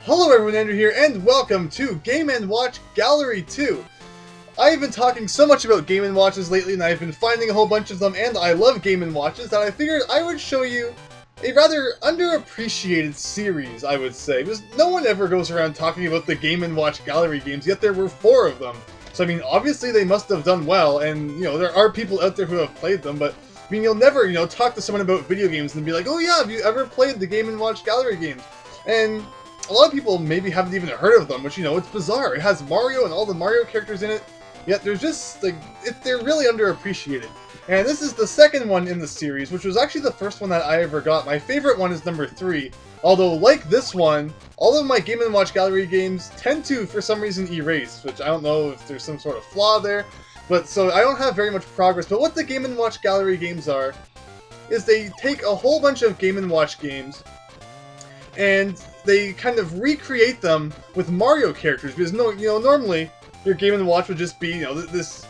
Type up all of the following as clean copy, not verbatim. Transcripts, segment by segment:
Hello everyone, Andrew here, and welcome to Game & Watch Gallery 2. I've been talking so much about Game & Watches lately, and I've been finding a whole bunch of them, and I love Game & Watches, that I figured I would show you a rather underappreciated series, I would say, because no one ever goes around talking about the Game & Watch Gallery games, yet there were 4 of them. So I mean, obviously they must have done well, and there are people out there who have played them, but I mean, you'll never, talk to someone about video games and be like, oh yeah, have you ever played the Game & Watch Gallery games? And a lot of people maybe haven't even heard of them, which, it's bizarre. It has Mario and all the Mario characters in it, yet they're just, they're really underappreciated. And this is the second one in the series, which was actually the first one that I ever got. My favorite one is number 3, although, like this one, all of my Game & Watch Gallery games tend to, for some reason, erase, which I don't know if there's some sort of flaw there, but so I don't have very much progress. But what the Game & Watch Gallery games are, is they take a whole bunch of Game & Watch games, and they kind of recreate them with Mario characters, because normally your Game & Watch would just be, this,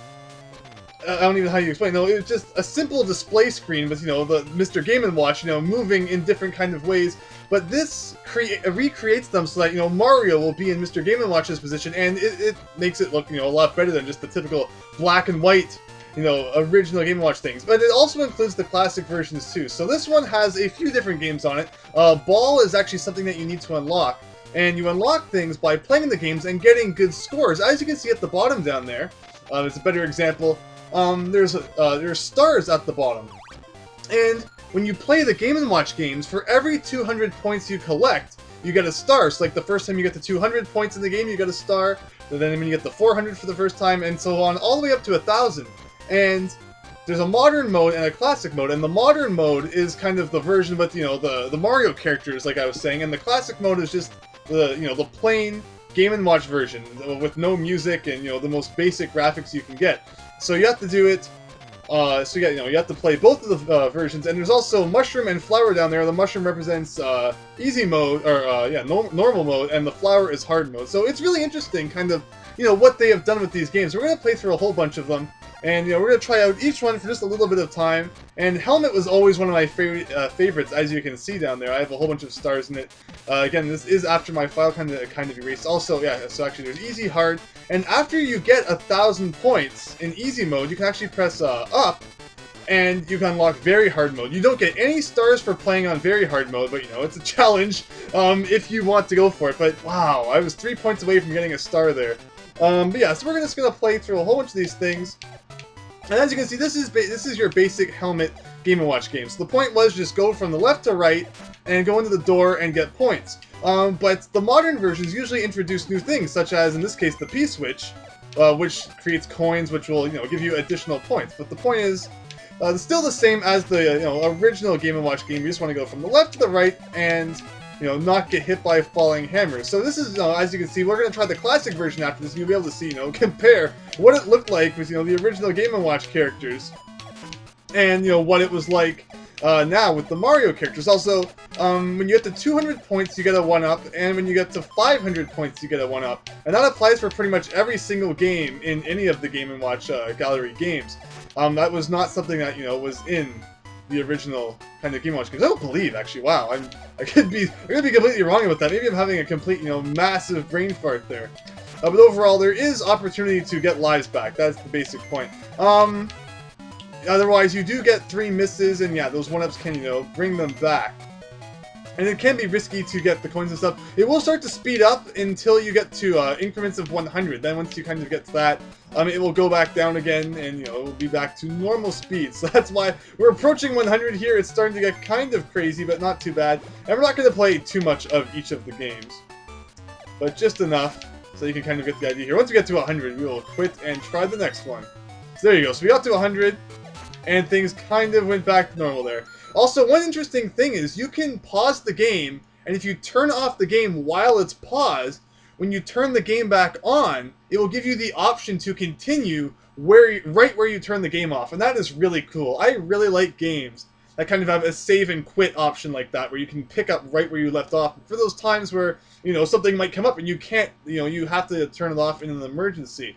I don't even know how you explain. No, it's just a simple display screen with, the Mr. Game & Watch, moving in different kind of ways. But this recreates them so that, Mario will be in Mr. Game & Watch's position, and it makes it look, a lot better than just the typical black and white, original Game & Watch things. But it also includes the classic versions too. So this one has a few different games on it. Ball is actually something that you need to unlock. And you unlock things by playing the games and getting good scores. As you can see at the bottom down there, it's a better example. There's stars at the bottom. And when you play the Game & Watch games, for every 200 points you collect, you get a star. So like the first time you get to 200 points in the game, you get a star. And then when you get the 400 for the first time, and so on, all the way up to 1,000. And there's a modern mode and a classic mode, and the modern mode is kind of the version with, the Mario characters, like I was saying, and the classic mode is just the plain Game & Watch version with no music and, the most basic graphics you can get. So you have to do it, you have to play both of the versions, and there's also Mushroom and Flower down there. The Mushroom represents easy mode, or normal mode, and the Flower is hard mode. So it's really interesting, kind of, what they have done with these games. We're going to play through a whole bunch of them, and, we're going to try out each one for just a little bit of time. And Helmet was always one of my favorites, as you can see down there. I have a whole bunch of stars in it. Again, this is after my file kind of erased. Also, yeah, so actually there's easy, hard, and after you get 1,000 points in easy mode, you can actually press up, and you can unlock very hard mode. You don't get any stars for playing on very hard mode, but it's a challenge if you want to go for it. But wow, I was 3 points away from getting a star there. But yeah, so we're just gonna play through a whole bunch of these things. And as you can see, this is your basic Helmet Game & Watch game. So the point was just go from the left to right and go into the door and get points. But the modern versions usually introduce new things, such as, in this case, the P-switch, which creates coins which will, give you additional points. But the point is, it's still the same as the, original Game & Watch game. You just want to go from the left to the right and, not get hit by falling hammers. So this is, as you can see, we're going to try the classic version after this, and you'll be able to see, compare what it looked like with, the original Game & Watch characters, and, what it was like now with the Mario characters. Also, when you get to 200 points, you get a 1-up, and when you get to 500 points, you get a 1-up. And that applies for pretty much every single game in any of the Game & Watch Gallery games. That was not something that, was in the original kind of Game & Watch games. I don't believe, actually. Wow, I could be completely wrong about that. Maybe I'm having a complete, massive brain fart there. But overall, there is opportunity to get lives back. That's the basic point. Otherwise, you do get 3 misses, and yeah, those 1-ups can, bring them back. And it can be risky to get the coins and stuff. It will start to speed up until you get to increments of 100. Then once you kind of get to that, it will go back down again, and, it will be back to normal speed. So that's why we're approaching 100 here. It's starting to get kind of crazy, but not too bad. And we're not going to play too much of each of the games, but just enough so you can kind of get the idea here. Once we get to 100, we will quit and try the next one. So there you go. So we got to 100, and things kind of went back to normal there. Also, one interesting thing is you can pause the game, and if you turn off the game while it's paused, when you turn the game back on, it will give you the option to continue right where you turn the game off, and that is really cool. I really like games that kind of have a save and quit option like that, where you can pick up right where you left off. For those times where, something might come up and you can't, you have to turn it off in an emergency.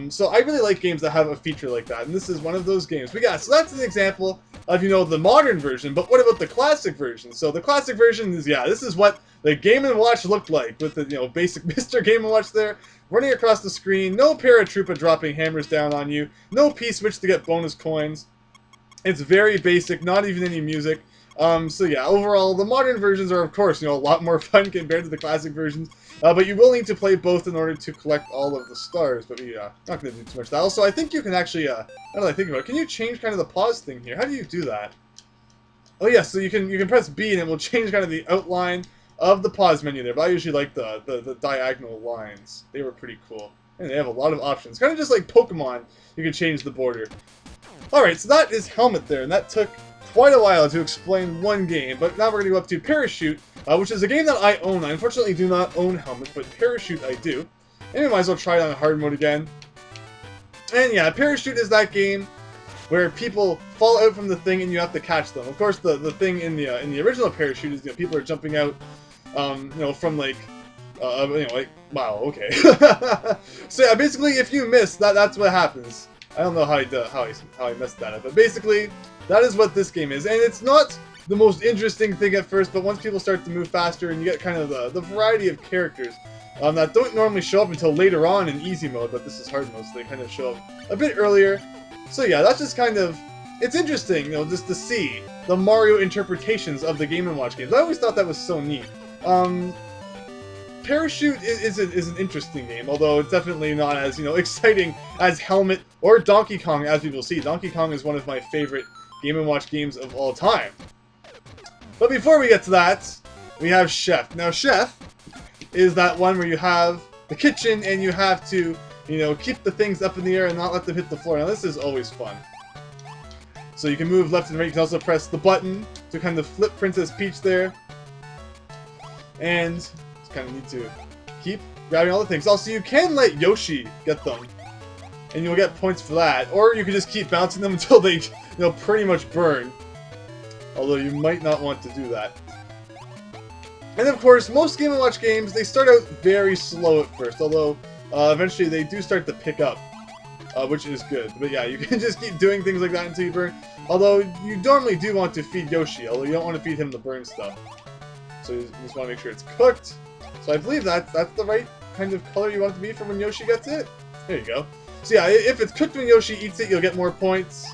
So I really like games that have a feature like that, and this is one of those games. But yeah, so that's an example of, the modern version, but what about the classic version? So the classic version is, yeah, this is what the Game & Watch looked like, with the basic Mr. Game & Watch there, running across the screen, no paratrooper dropping hammers down on you, no P-switch to get bonus coins. It's very basic, not even any music. So yeah, overall, the modern versions are, of course, a lot more fun compared to the classic versions. But you will need to play both in order to collect all of the stars. But we not going to do too much of that. Also, I think you can actually, now that I think about it, can you change kind of the pause thing here? How do you do that? Oh yeah, so you can press B and it will change kind of the outline of the pause menu there. But I usually like the diagonal lines. They were pretty cool. And they have a lot of options. Kind of just like Pokemon, you can change the border. Alright, so that is Helmet there, and that took quite a while to explain one game, but now we're going to go up to Parachute, which is a game that I own. I unfortunately do not own Helmet, but Parachute I do. And we might as well try it on hard mode again. And yeah, Parachute is that game where people fall out from the thing and you have to catch them. Of course, the thing in the original Parachute is people are jumping out, from like, like, wow, okay. So yeah, basically, if you miss, that's what happens. I don't know how I messed that up, but basically, that is what this game is. And it's not the most interesting thing at first, but once people start to move faster and you get kind of the variety of characters that don't normally show up until later on in easy mode, but this is hard mode, so they kind of show up a bit earlier. So yeah, that's just kind of, it's interesting, just to see the Mario interpretations of the Game & Watch games. I always thought that was so neat. Parachute is an interesting game, although it's definitely not as, exciting as Helmet or Donkey Kong, as we will see. Donkey Kong is one of my favorite Game & Watch games of all time. But before we get to that, we have Chef. Now, Chef is that one where you have the kitchen and you have to, keep the things up in the air and not let them hit the floor. Now, this is always fun. So you can move left and right. You can also press the button to kind of flip Princess Peach there. And kind of need to keep grabbing all the things. Also, you can let Yoshi get them, and you'll get points for that. Or you can just keep bouncing them until they, pretty much burn. Although you might not want to do that. And of course, most Game & Watch games, they start out very slow at first. Although, eventually they do start to pick up, which is good. But yeah, you can just keep doing things like that until you burn. Although, you normally do want to feed Yoshi, although you don't want to feed him the burn stuff. So you just want to make sure it's cooked. So I believe that's the right kind of color you want it to be for when Yoshi gets it. There you go. So yeah, if it's cooked when Yoshi eats it, you'll get more points.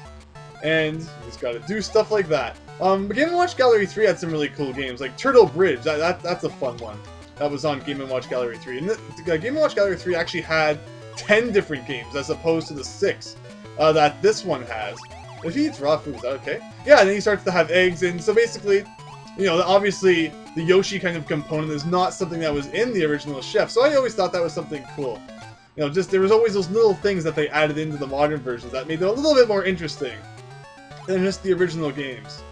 And you just gotta do stuff like that. But Game & Watch Gallery 3 had some really cool games, like Turtle Bridge. That's a fun one. That was on Game & Watch Gallery 3. And the Game & Watch Gallery 3 actually had 10 different games, as opposed to the 6 that this one has. If he eats raw food, is that okay? Yeah, and then he starts to have eggs, and so basically, obviously, the Yoshi kind of component is not something that was in the original Chef, so I always thought that was something cool. Just there was always those little things that they added into the modern versions that made them a little bit more interesting than just the original games.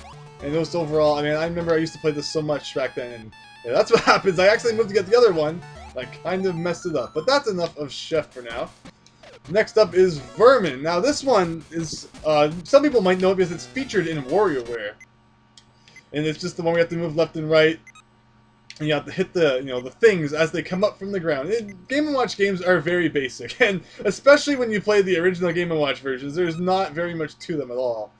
And just overall, I mean, I remember I used to play this so much back then, and yeah, that's what happens. I actually moved to get the other one, I kind of messed it up. But that's enough of Chef for now. Next up is Vermin. Now this one is, some people might know it because it's featured in WarioWare. And it's just the one where you have to move left and right. And you have to hit the, the things as they come up from the ground. Game & Watch games are very basic. And especially when you play the original Game & Watch versions, there's not very much to them at all.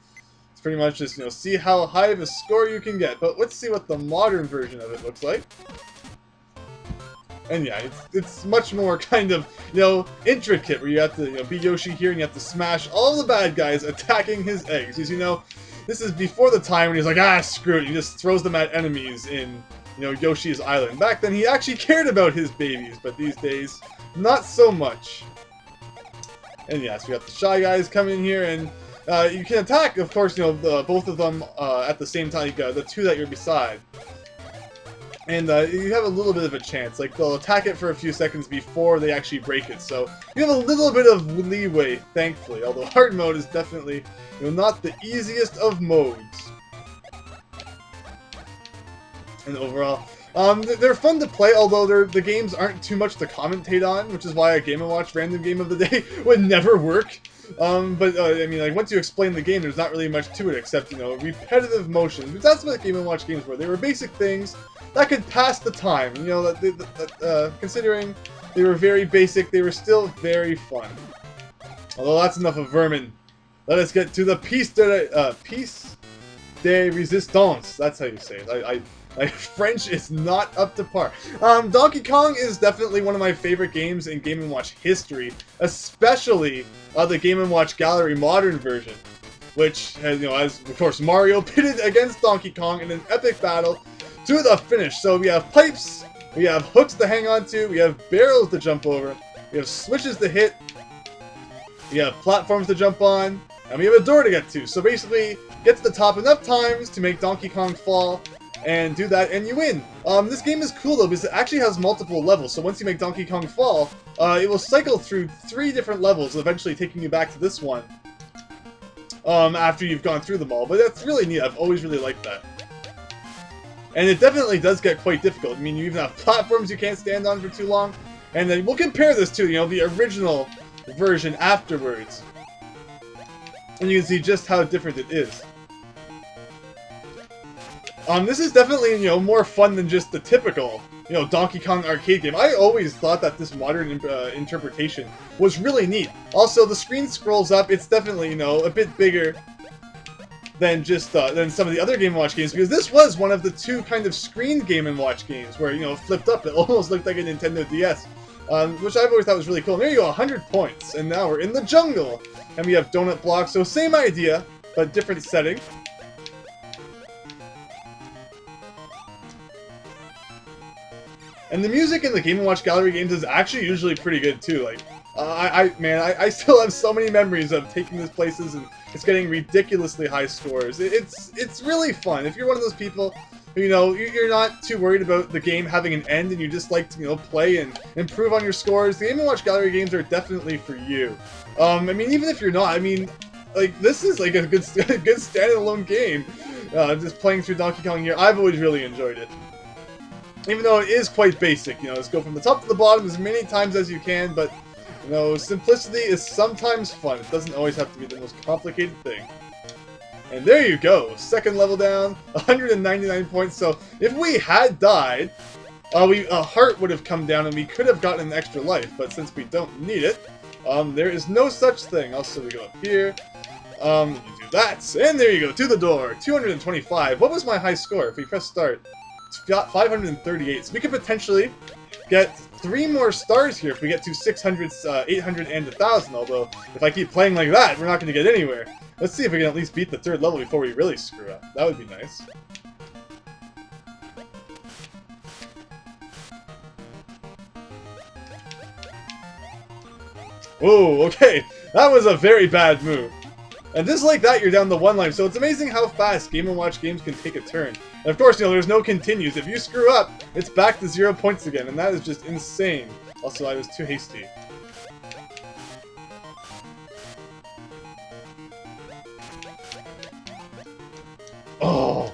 It's pretty much just, see how high of a score you can get. But let's see what the modern version of it looks like. And yeah, it's much more kind of, intricate, where you have to, be Yoshi here and you have to smash all the bad guys attacking his eggs. Because, this is before the time when he's like, screw it, he just throws them at enemies in, Yoshi's Island. Back then, he actually cared about his babies, but these days, not so much. And yes, we got the Shy Guys coming in here, and you can attack, of course, both of them at the same time, the two that you're beside. And you have a little bit of a chance, like they'll attack it for a few seconds before they actually break it, so you have a little bit of leeway, thankfully, although hard mode is definitely, not the easiest of modes. And overall, they're fun to play, although the games aren't too much to commentate on, which is why a Game & Watch random game of the day would never work. I mean, like, once you explain the game, there's not really much to it except, repetitive motions. But that's what Game & Watch games were. They were basic things that could pass the time. Considering they were very basic, they were still very fun. Although that's enough of Vermin. Let us get to the piece de resistance. That's how you say it. Like, French is not up to par. Donkey Kong is definitely one of my favorite games in Game & Watch history, especially the Game & Watch Gallery Modern version, which has, as of course Mario pitted against Donkey Kong in an epic battle to the finish. So we have pipes, we have hooks to hang on to, we have barrels to jump over, we have switches to hit, we have platforms to jump on, and we have a door to get to. So basically, get to the top enough times to make Donkey Kong fall, and do that, and you win. This game is cool though, because it actually has multiple levels, so once you make Donkey Kong fall, it will cycle through 3 different levels, eventually taking you back to this one, after you've gone through them all. But that's really neat. I've always really liked that. And it definitely does get quite difficult. I mean, you even have platforms you can't stand on for too long, and then we'll compare this to, the original version afterwards, and you can see just how different it is. This is definitely, more fun than just the typical, Donkey Kong arcade game. I always thought that this modern interpretation was really neat. Also, the screen scrolls up. It's definitely, a bit bigger than just than some of the other Game & Watch games, because this was one of the 2 kind of screen Game & Watch games where, flipped up. It almost looked like a Nintendo DS, which I've always thought was really cool. And there you go, 100 points, and now we're in the jungle, and we have donut blocks. So same idea, but different setting. And the music in the Game & Watch Gallery games is actually usually pretty good too. Like, I still have so many memories of taking these places and it's getting ridiculously high scores. It's really fun. If you're one of those people who, you're not too worried about the game having an end and you just like to, play and improve on your scores, the Game & Watch Gallery games are definitely for you. I mean, even if you're not, I mean, like, this is like a good standalone game. Just playing through Donkey Kong here, I've always really enjoyed it. Even though it is quite basic, just go from the top to the bottom as many times as you can, but, simplicity is sometimes fun. It doesn't always have to be the most complicated thing. And there you go, second level down, 199 points. So if we had died, a heart would have come down and we could have gotten an extra life, but since we don't need it, there is no such thing. Also, we go up here, you do that, and there you go, to the door, 225. What was my high score? If we press start, it's got 538, so we could potentially get 3 more stars here if we get to 600, 800, and 1,000, although if I keep playing like that, we're not going to get anywhere. Let's see if we can at least beat the 3rd level before we really screw up. That would be nice. Oh, okay, that was a very bad move. And just like that, you're down to 1 life, so it's amazing how fast Game & Watch games can take a turn. And of course, there's no continues. If you screw up, it's back to 0 points again, and that is just insane. Also, I was too hasty. Oh!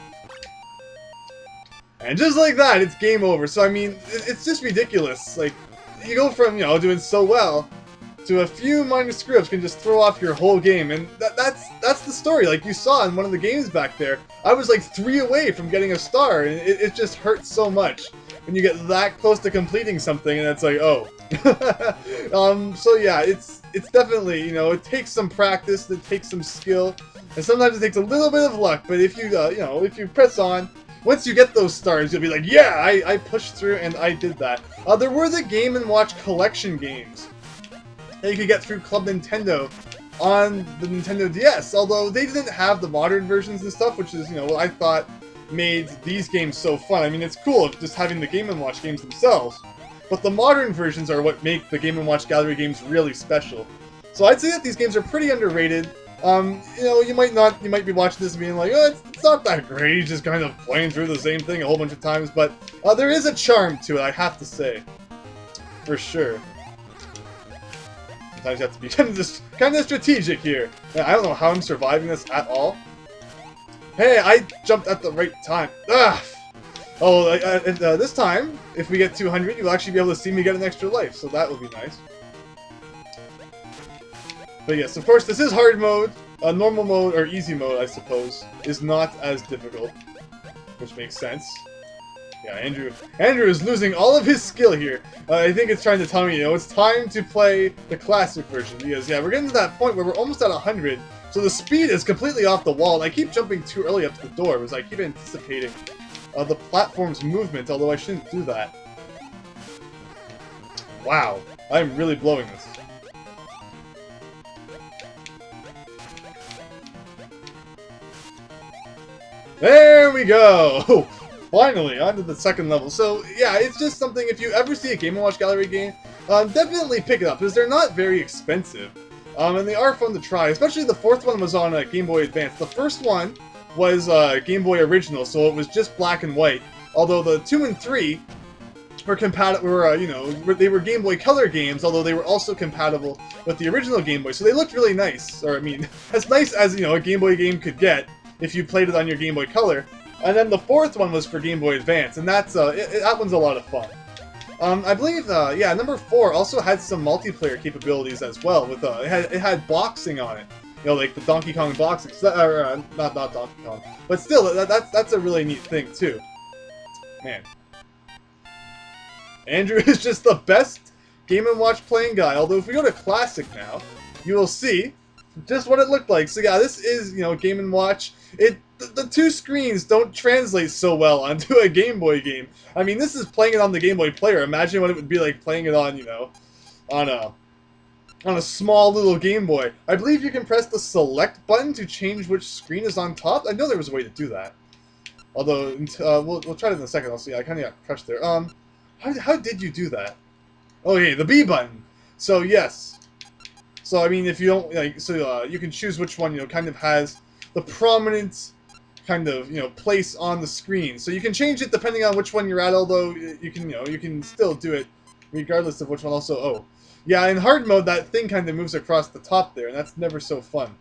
And just like that, it's game over. So, I mean, it's just ridiculous. Like, you go from, doing so well, to a few minor screw-ups can just throw off your whole game, and that's the story. Like you saw in one of the games back there, I was like 3 away from getting a star, and it just hurts so much when you get that close to completing something, and it's like, oh. So yeah, it's definitely, it takes some practice, it takes some skill, and sometimes it takes a little bit of luck, but if you, if you press on, once you get those stars, you'll be like, yeah, I pushed through and I did that. There were the Game & Watch collection games that you could get through Club Nintendo on the Nintendo DS, although they didn't have the modern versions and stuff, which is, what I thought made these games so fun. I mean, it's cool just having the Game & Watch games themselves, but the modern versions are what make the Game & Watch Gallery games really special. So I'd say that these games are pretty underrated. You might be watching this and being like, oh, it's not that great, just kind of playing through the same thing a whole bunch of times, but there is a charm to it, I have to say. For sure. Sometimes you have to be kind of strategic here. Man, I don't know how I'm surviving this at all. Hey, I jumped at the right time. Ugh! Oh, this time, if we get 200, you'll actually be able to see me get an extra life, so that will be nice. But yes, of course, this is hard mode. Normal mode, or easy mode, I suppose, is not as difficult, which makes sense. Yeah, Andrew is losing all of his skill here. I think it's trying to tell me, it's time to play the classic version, because, yeah, we're getting to that point where we're almost at 100, so the speed is completely off the wall, and I keep jumping too early up to the door, because I keep anticipating the platform's movement, although I shouldn't do that. Wow, I'm really blowing this. There we go! Finally, onto the second level. So, yeah, it's just something, if you ever see a Game & Watch Gallery game, definitely pick it up, because they're not very expensive. And they are fun to try, especially the fourth one was on Game Boy Advance. The first one was Game Boy Original, so it was just black and white. Although the 2 and 3 were compatible, they were Game Boy Color games, although they were also compatible with the original Game Boy, so they looked really nice. Or, I mean, as nice as, a Game Boy game could get if you played it on your Game Boy Color. And then the fourth one was for Game Boy Advance, and that's that one's a lot of fun. I believe, yeah, number 4 also had some multiplayer capabilities as well. With it had boxing on it, like the Donkey Kong boxing. Not Donkey Kong, but still, that's a really neat thing too. Man, Andrew is just the best Game & Watch playing guy. Although if we go to Classic now, you will see just what it looked like. So yeah, this is Game & Watch. The two screens don't translate so well onto a Game Boy game. I mean, this is playing it on the Game Boy Player. Imagine what it would be like playing it on, on a small little Game Boy. I believe you can press the select button to change which screen is on top. I know there was a way to do that. Although, we'll try it in a second. I'll see. I kind of got crushed there. How did you do that? Okay, the B button. So, yes. So, I mean, if you don't, you can choose which one, kind of has the prominent kind of, place on the screen. So you can change it depending on which one you're at, although you can still do it regardless of which one also. Oh, yeah, in hard mode, that thing kind of moves across the top there, and that's never so fun.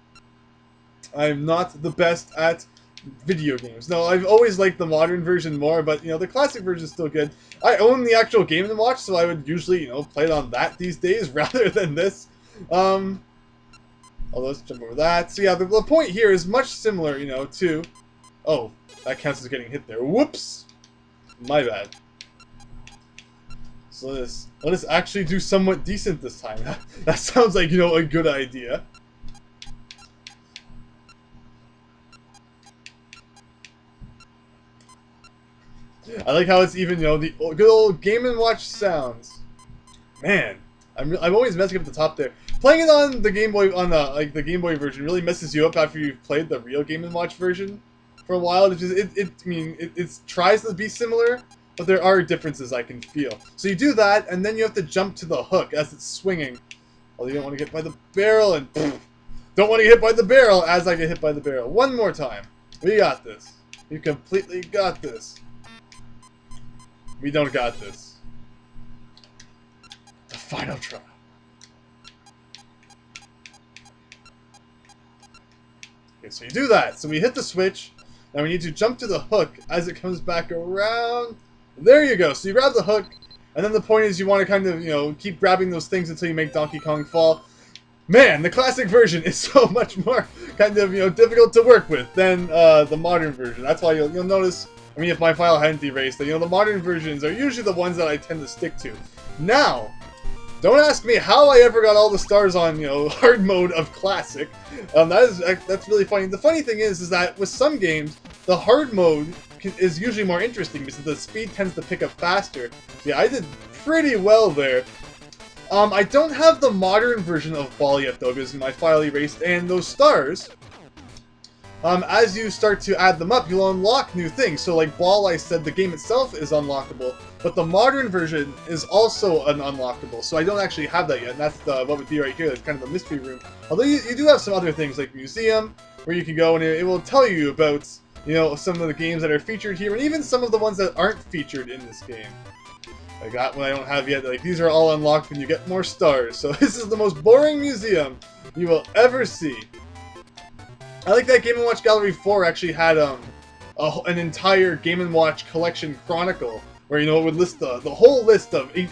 I'm not the best at video games. No, I've always liked the modern version more, but, the classic version is still good. I own the actual Game & Watch, so I would usually, play it on that these days rather than this. Although, let's jump over that. So yeah, the point here is much similar, to... Oh, that counts as getting hit there. Whoops! My bad. So let us actually do somewhat decent this time. That sounds like, a good idea. I like how it's even, the good old Game & Watch sounds. Man, I'm always messing up the top there. Playing it on the Game Boy, the Game Boy version, really messes you up after you've played the real Game & Watch version for a while. It tries to be similar, but there are differences I can feel. So you do that, and then you have to jump to the hook as it's swinging. Well, you don't want to get hit by the barrel, and don't want to get hit by the barrel as I get hit by the barrel. One more time. We got this. We completely got this. We don't got this. The final try. Okay, so you do that. So we hit the switch. Now we need to jump to the hook as it comes back around. There you go. So you grab the hook, and then the point is you want to kind of, keep grabbing those things until you make Donkey Kong fall. Man, the classic version is so much more kind of, difficult to work with than the modern version. That's why you'll notice, I mean, if my file hadn't erased, that, the modern versions are usually the ones that I tend to stick to. Now, don't ask me how I ever got all the stars on, hard mode of classic. That's really funny. The funny thing is that with some games, the hard mode is usually more interesting because the speed tends to pick up faster. So yeah, I did pretty well there. I don't have the modern version of Ball yet though, because my file erased, and those stars, as you start to add them up, you'll unlock new things. So like Ball, I said the game itself is unlockable, but the modern version is also an unlockable. So I don't actually have that yet, and that's what would be right here. That's kind of the mystery room. Although you do have some other things like museum, where you can go and it will tell you about, some of the games that are featured here, and even some of the ones that aren't featured in this game. I got what I don't have yet. Like, these are all unlocked when you get more stars. So this is the most boring museum you will ever see. I like that Game & Watch Gallery 4 actually had an entire Game & Watch collection chronicle, where it would list the whole list of each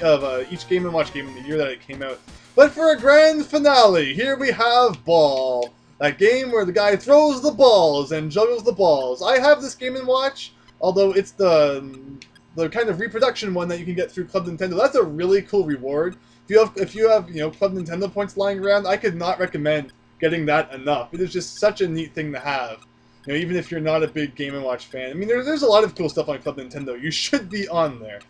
Game & Watch game in the year that it came out. But for a grand finale, here we have Ball. That game where the guy throws the balls and juggles the balls. I have this Game & Watch, although it's the kind of reproduction one that you can get through Club Nintendo. That's a really cool reward. If you have Club Nintendo points lying around, I could not recommend getting that enough. It is just such a neat thing to have. You know, even if you're not a big Game & Watch fan. I mean, there's a lot of cool stuff on Club Nintendo. You should be on there.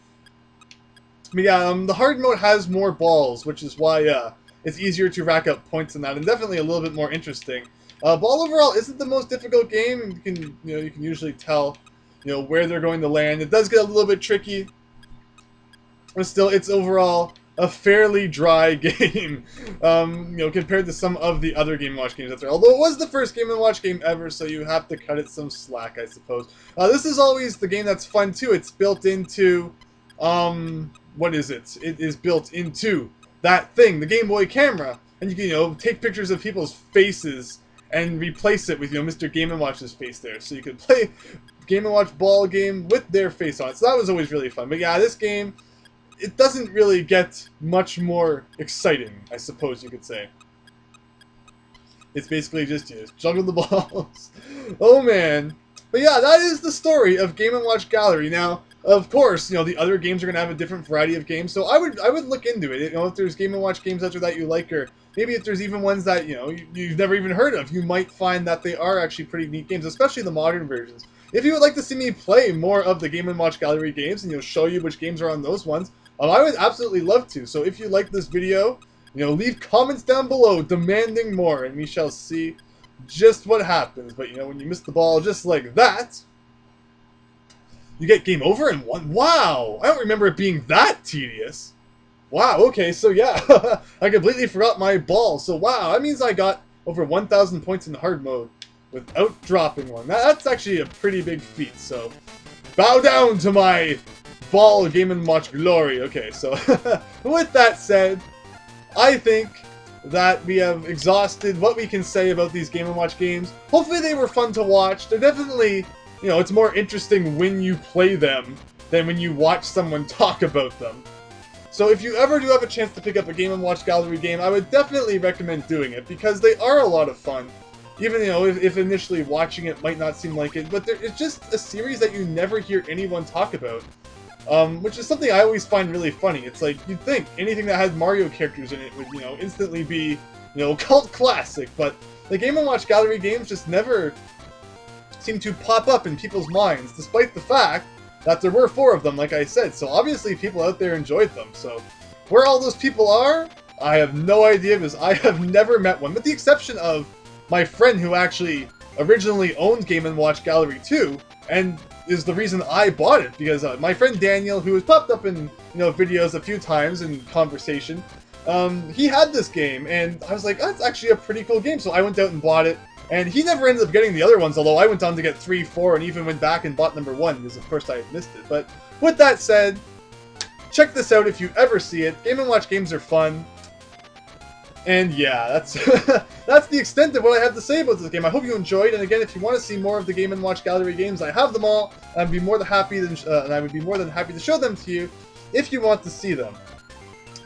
But yeah, the hard mode has more balls, which is why it's easier to rack up points in that, and definitely a little bit more interesting. Ball overall isn't the most difficult game. You can usually tell, where they're going to land. It does get a little bit tricky, but still, it's overall a fairly dry game, compared to some of the other Game & Watch games out there. Although it was the first Game & Watch game ever, so you have to cut it some slack, I suppose. This is always the game that's fun too. It's built into, what is it? It is built into that thing, the Game Boy camera, and you can, take pictures of people's faces and replace it with, Mr. Game & Watch's face there. So you could play Game & Watch ball game with their face on it. So that was always really fun. But yeah, this game, it doesn't really get much more exciting, I suppose you could say. It's basically just, juggle the balls. Oh man. But yeah, that is the story of Game & Watch Gallery. Now, of course, the other games are going to have a different variety of games, so I would look into it. If there's Game & Watch games out there that you like, or maybe if there's even ones that, you've never even heard of, you might find that they are actually pretty neat games, especially the modern versions. If you would like to see me play more of the Game & Watch Gallery games, and show you which games are on those ones, I would absolutely love to. So if you like this video, leave comments down below demanding more, and we shall see just what happens. But when you miss the ball just like that, you get game over in one. Wow, I don't remember it being that tedious. Wow, okay, so yeah, I completely forgot my ball. So wow, that means I got over 1,000 points in the hard mode without dropping one. That's actually a pretty big feat, so bow down to my ball Game & Watch glory. Okay, so with that said, I think that we have exhausted what we can say about these Game & Watch games. Hopefully they were fun to watch. They're definitely, it's more interesting when you play them than when you watch someone talk about them. So if you ever do have a chance to pick up a Game & Watch Gallery game, I would definitely recommend doing it, because they are a lot of fun. Even, if initially watching it might not seem like it, but it's just a series that you never hear anyone talk about. Which is something I always find really funny. It's like, you'd think anything that had Mario characters in it would, instantly be, cult classic, but the Game & Watch Gallery games just never seem to pop up in people's minds, despite the fact that there were 4 of them, like I said. So obviously people out there enjoyed them. So where all those people are, I have no idea, because I have never met one, with the exception of my friend who actually originally owned Game & Watch Gallery 2, and is the reason I bought it, because my friend Daniel, who has popped up in videos a few times in conversation, he had this game, and I was like, that's actually a pretty cool game, so I went out and bought it, and he never ended up getting the other ones, although I went on to get 3, 4, and even went back and bought number 1, because of course I had missed it. But with that said, check this out if you ever see it. Game & Watch games are fun. And yeah, that's that's the extent of what I have to say about this game. I hope you enjoyed, and again, if you want to see more of the Game & Watch Gallery games, I have them all, and I would be more than happy to show them to you if you want to see them.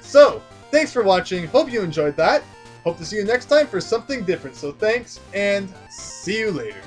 So, thanks for watching. Hope you enjoyed that. Hope to see you next time for something different. So thanks, and see you later.